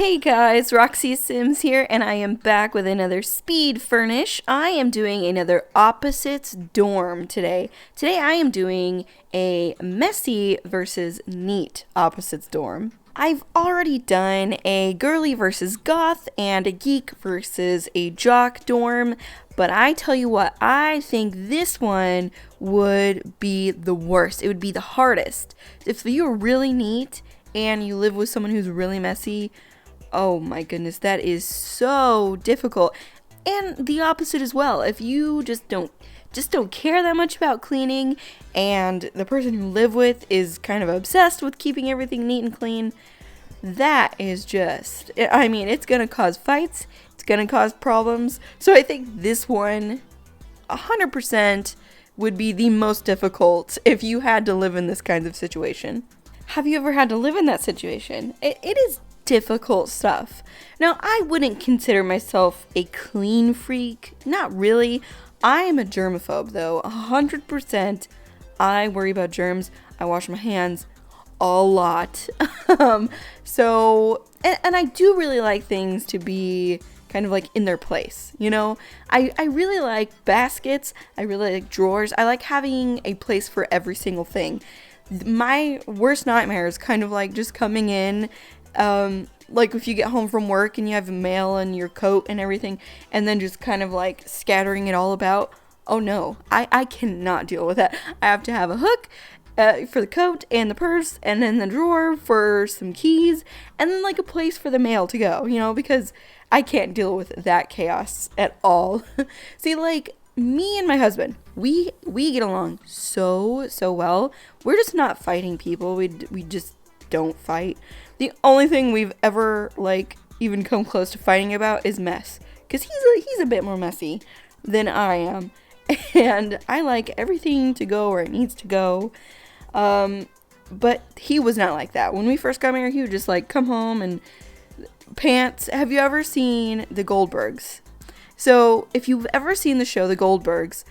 Hey guys, Roxy Sims here, and I am back with another speed furnish. I am doing another opposites dorm today. Today I am doing a messy versus neat opposites dorm. I've already done a girly versus goth and a geek versus a jock dorm, but I tell you what, I think this one would be the worst. It would be the hardest. If you're really neat and you live with someone who's really messy, oh my goodness, that is so difficult. And the opposite as well. If you just don't care that much about cleaning, and the person you live with is kind of obsessed with keeping everything neat and clean, that is just, I mean, it's gonna cause fights, it's gonna cause problems. So I think this one 100% would be the most difficult if you had to live in this kind of situation. Have you ever had to live in that situation? It is difficult stuff. Now, I wouldn't consider myself a clean freak. Not really. I am a germaphobe, though. 100%. I worry about germs. I wash my hands a lot. So, and I do really like things to be kind of like in their place, you know? I really like baskets. I really like drawers. I like having a place for every single thing. My worst nightmare is kind of like just coming in, like if you get home from work and you have mail and your coat and everything, and then just kind of like scattering it all about. Oh no, I cannot deal with that. I have to have a hook for the coat and the purse, and then the drawer for some keys, and then like a place for the mail to go, you know, because I can't deal with that chaos at all. See, like, me and my husband, we get along so well. We're just not fighting people. We just don't fight. The only thing we've ever like even come close to fighting about is mess, because he's a bit more messy than I am, and I like everything to go where it needs to go. But he was not like that. When we first got married, he would just like come home and pants. Have you ever seen The Goldbergs? So if you've ever seen the show The Goldbergs,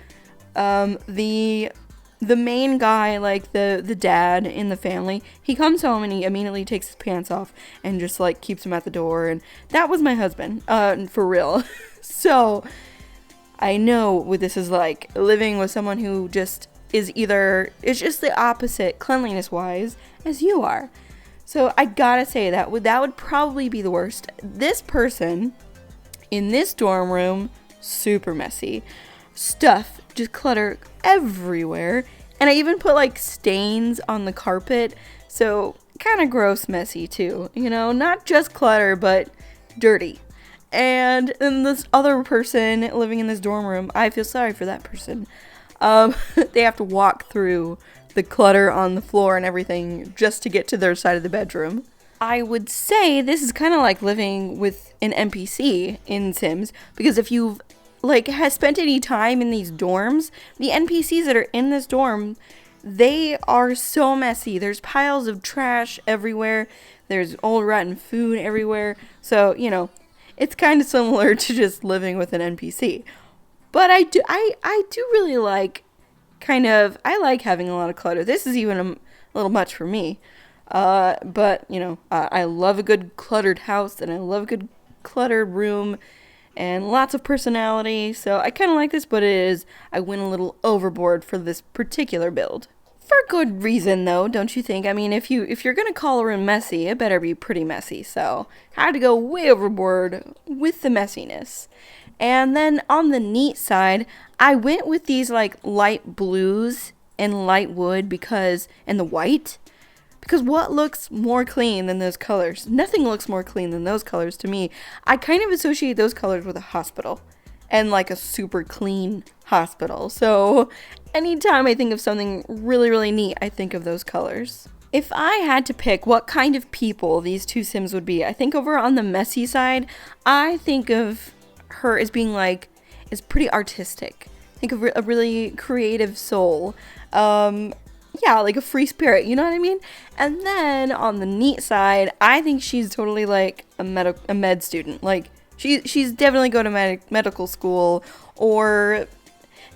the main guy, like the dad in the family, he comes home and he immediately takes his pants off and just like keeps them at the door. And that was my husband, for real. So I know what this is like, living with someone who just is it's just the opposite cleanliness wise as you are. So I gotta say that would probably be the worst. This person in this dorm room, super messy. Stuff, just clutter everywhere. And I even put like stains on the carpet. So kind of gross messy too. You know, not just clutter, but dirty. And then this other person living in this dorm room, I feel sorry for that person. They have to walk through the clutter on the floor and everything just to get to their side of the bedroom. I would say this is kind of like living with an NPC in Sims, because if you've like has spent any time in these dorms, the NPCs that are in this dorm, they are so messy. There's piles of trash everywhere. There's old rotten food everywhere. So, you know, it's kind of similar to just living with an NPC. But I do really like I like having a lot of clutter. This is even a little much for me. But, you know, I love a good cluttered house, and I love a good cluttered room, and lots of personality. So I kind of like this, but I went a little overboard for this particular build. For good reason, though, don't you think? I mean, if you're going to call a room messy, it better be pretty messy. So I had to go way overboard with the messiness. And then on the neat side, I went with these like light blues and light wood and the white. Because what looks more clean than those colors? Nothing looks more clean than those colors to me. I kind of associate those colors with a hospital, and like a super clean hospital. So anytime I think of something really, really neat, I think of those colors. If I had to pick what kind of people these two Sims would be, I think over on the messy side, I think of her as being like, is pretty artistic. Think of a really creative soul. Yeah, like a free spirit, you know what I mean? And then on the neat side, I think she's totally like a med student. Like she's definitely going to medical school, or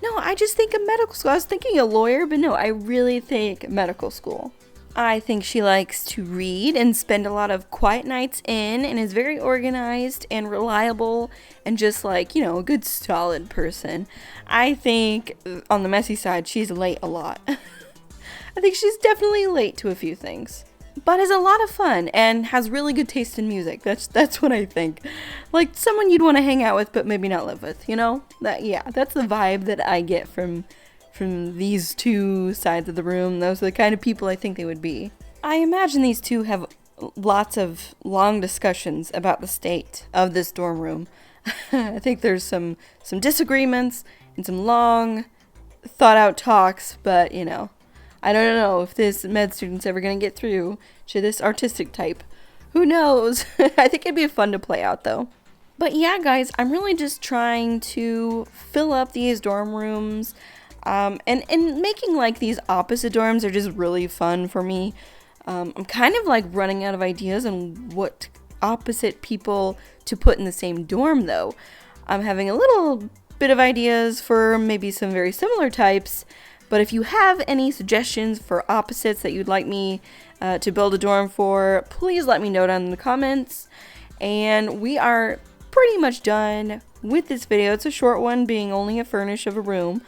no, I just think of medical school. I was thinking a lawyer, but no, I really think medical school. I think she likes to read and spend a lot of quiet nights in and is very organized and reliable and just like, you know, a good solid person. I think on the messy side, she's late a lot. I think she's definitely late to a few things. But is a lot of fun and has really good taste in music. That's what I think. Like someone you'd want to hang out with but maybe not live with, you know? That's the vibe that I get from these two sides of the room. Those are the kind of people I think they would be. I imagine these two have lots of long discussions about the state of this dorm room. I think there's some disagreements and some long thought out talks, but you know, I don't know if this med student's ever going to get through to this artistic type. Who knows? I think it'd be fun to play out though. But yeah, guys, I'm really just trying to fill up these dorm rooms. And making like these opposite dorms are just really fun for me. I'm kind of like running out of ideas on what opposite people to put in the same dorm though. I'm having a little bit of ideas for maybe some very similar types, but if you have any suggestions for opposites that you'd like me to build a dorm for, please let me know down in the comments. And we are pretty much done with this video. It's a short one, being only a furnish of a room.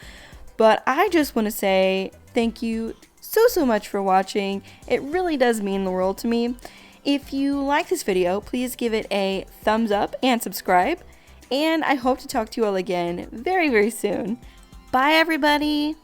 But I just want to say thank you so much for watching. It really does mean the world to me. If you like this video, please give it a thumbs up and subscribe. And I hope to talk to you all again very soon. Bye, everybody.